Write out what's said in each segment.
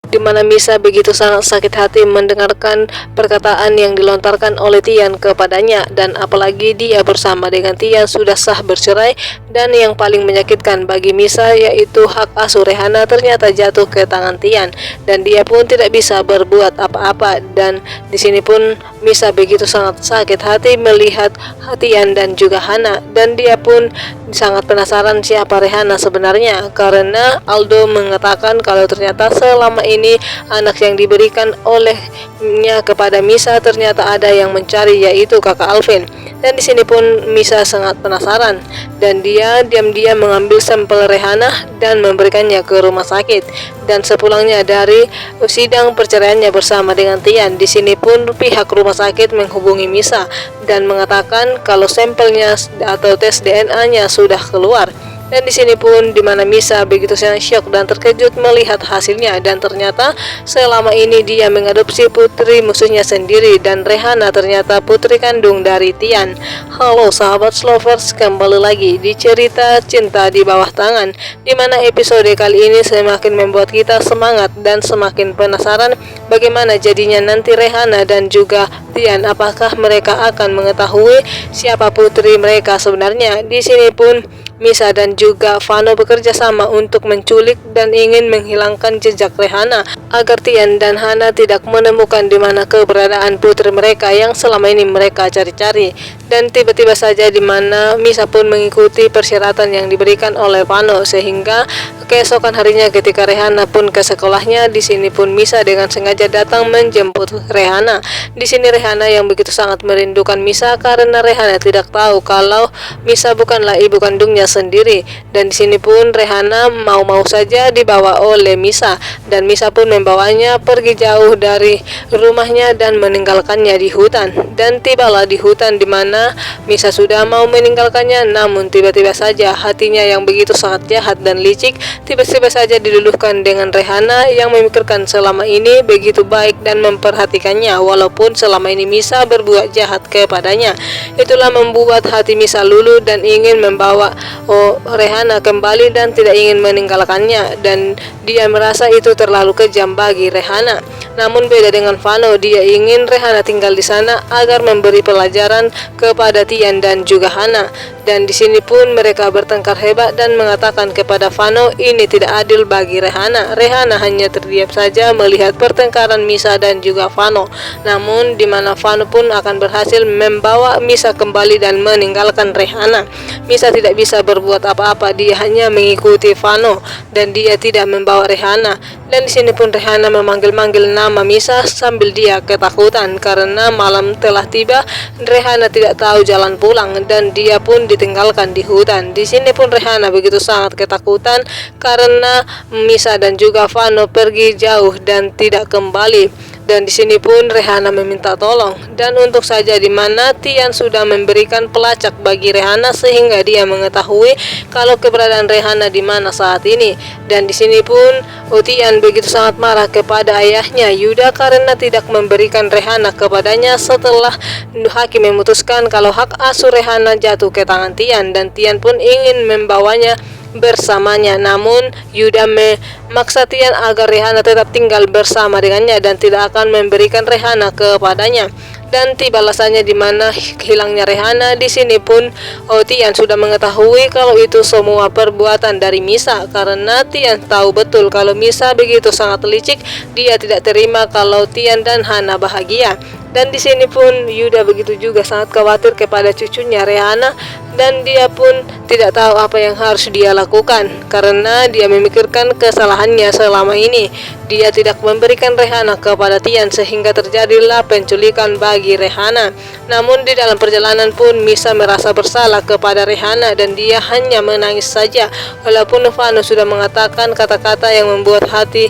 di mana Misa begitu sangat sakit hati mendengarkan perkataan yang dilontarkan oleh Tian kepadanya, dan apalagi dia bersama dengan Tian sudah sah bercerai, dan yang paling menyakitkan bagi Misa yaitu hak asuh Rehana ternyata jatuh ke tangan Tian, dan dia pun tidak bisa berbuat apa-apa. Dan di sini pun Misa begitu sangat sakit hati melihat Tian dan juga Hana, dan dia pun sangat penasaran siapa Rehana sebenarnya, karena Aldo mengatakan kalau ternyata selama ini anak yang diberikan olehnya kepada Misa ternyata ada yang mencari, yaitu kakak Alvin. Dan di sini pun Misa sangat penasaran, dan dia diam-diam mengambil sampel Rehana dan memberikannya ke rumah sakit. Dan sepulangnya dari sidang perceraiannya bersama dengan Tian, di sini pun pihak rumah sakit menghubungi Misa dan mengatakan kalau sampelnya atau tes DNA-nya sudah keluar. Dan di sini pun dimana Misa begitu sangat syok dan terkejut melihat hasilnya, dan ternyata selama ini dia mengadopsi putri musuhnya sendiri, dan Rehana ternyata putri kandung dari Tian. Halo sahabat Slovers, kembali lagi di cerita cinta di bawah tangan, dimana episode kali ini semakin membuat kita semangat dan semakin penasaran bagaimana jadinya nanti Rehana dan juga Tian. Apakah mereka akan mengetahui siapa putri mereka sebenarnya? Di sini pun Misa dan juga Vano bekerja sama untuk menculik dan ingin menghilangkan jejak Rehana agar Tian dan Hana tidak menemukan di mana keberadaan putri mereka yang selama ini mereka cari-cari. Dan tiba-tiba saja di mana Misa pun mengikuti persyaratan yang diberikan oleh Vano, sehingga keesokan harinya ketika Rehana pun ke sekolahnya, di sini pun Misa dengan sengaja datang menjemput Rehana. Di sini Rehana yang begitu sangat merindukan Misa karena Rehana tidak tahu kalau Misa bukanlah ibu kandungnya sendiri. Dan di sini pun Rehana mau-mau saja dibawa oleh Misa, dan Misa pun membawanya pergi jauh dari rumahnya dan meninggalkannya di hutan. Dan tibalah di hutan di mana Misa sudah mau meninggalkannya, namun tiba-tiba saja hatinya yang begitu sangat jahat dan licik tiba-tiba saja diluluhkan dengan Rehana yang memikirkan selama ini begitu baik dan memperhatikannya, walaupun selama ini Misa berbuat jahat kepadanya. Itulah membuat hati Misa luluh dan ingin membawa Rehana kembali dan tidak ingin meninggalkannya, dan dia merasa itu terlalu kejam bagi Rehana. Namun beda dengan Vano, dia ingin Rehana tinggal di sana agar memberi pelajaran kepada Tian dan juga Hana. Dan di sini pun mereka bertengkar hebat dan mengatakan kepada Vano ini tidak adil bagi Rehana. Rehana hanya terdiam saja melihat pertengkaran Misa dan juga Vano. Namun di mana Vano pun akan berhasil membawa Misa kembali dan meninggalkan Rehana. Misa tidak bisa berbuat apa-apa, dia hanya mengikuti Vano dan dia tidak membawa Rehana. Dan di sini pun Rehana memanggil-manggil nama Misa sambil dia ketakutan karena malam telah tiba. Rehana tidak tahu jalan pulang dan dia pun ditinggalkan di hutan. Di sini pun Rehana begitu sangat ketakutan karena Misa dan juga Vano pergi jauh dan tidak kembali. Dan di sini pun Rehana meminta tolong, dan untuk saja di mana Tian sudah memberikan pelacak bagi Rehana sehingga dia mengetahui kalau keberadaan Rehana di mana saat ini. Dan di sini pun Tian begitu sangat marah kepada ayahnya Yuda karena tidak memberikan Rehana kepadanya setelah hakim memutuskan kalau hak asuh Rehana jatuh ke tangan Tian, dan Tian pun ingin membawanya bersamanya. Namun Yuda memaksa Tian agar Rehana tetap tinggal bersama dengannya dan tidak akan memberikan Rehana kepadanya. Dan tiba alasannya di mana hilangnya Rehana. Di sini pun Tian sudah mengetahui kalau itu semua perbuatan dari Misa, karena Tian tahu betul kalau Misa begitu sangat licik. Dia tidak terima kalau Tian dan Hana bahagia. Dan di sini pun Yuda begitu juga sangat khawatir kepada cucunya Rehana, dan dia pun tidak tahu apa yang harus dia lakukan karena dia memikirkan kesalahannya selama ini. Dia tidak memberikan Rehana kepada Tian sehingga terjadilah penculikan bagi Rehana. Namun di dalam perjalanan pun Misa merasa bersalah kepada Rehana dan dia hanya menangis saja, walaupun Vano sudah mengatakan kata-kata yang membuat hati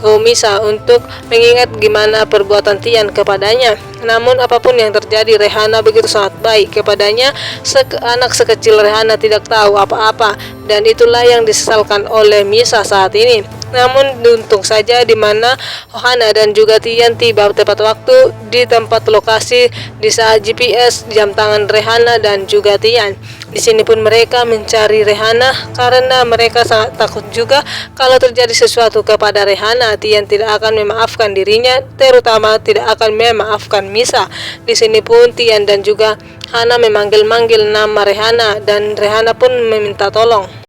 Misa untuk mengingat gimana perbuatan Tian kepadanya. Namun apapun yang terjadi, Rehana begitu sangat baik kepadanya. Anak sekecil Rehana tidak tahu apa-apa, dan itulah yang disesalkan oleh Misa saat ini. Namun untung saja di mana Hana dan juga Tian tiba tepat waktu di tempat lokasi di saat GPS jam tangan Rehana dan juga Tian. Di sini pun mereka mencari Rihanna karena mereka sangat takut juga kalau terjadi sesuatu kepada Rihanna, Tian tidak akan memaafkan dirinya, terutama tidak akan memaafkan Misa. Di sini pun Tian dan juga Hana memanggil-manggil nama Rihanna dan Rihanna pun meminta tolong.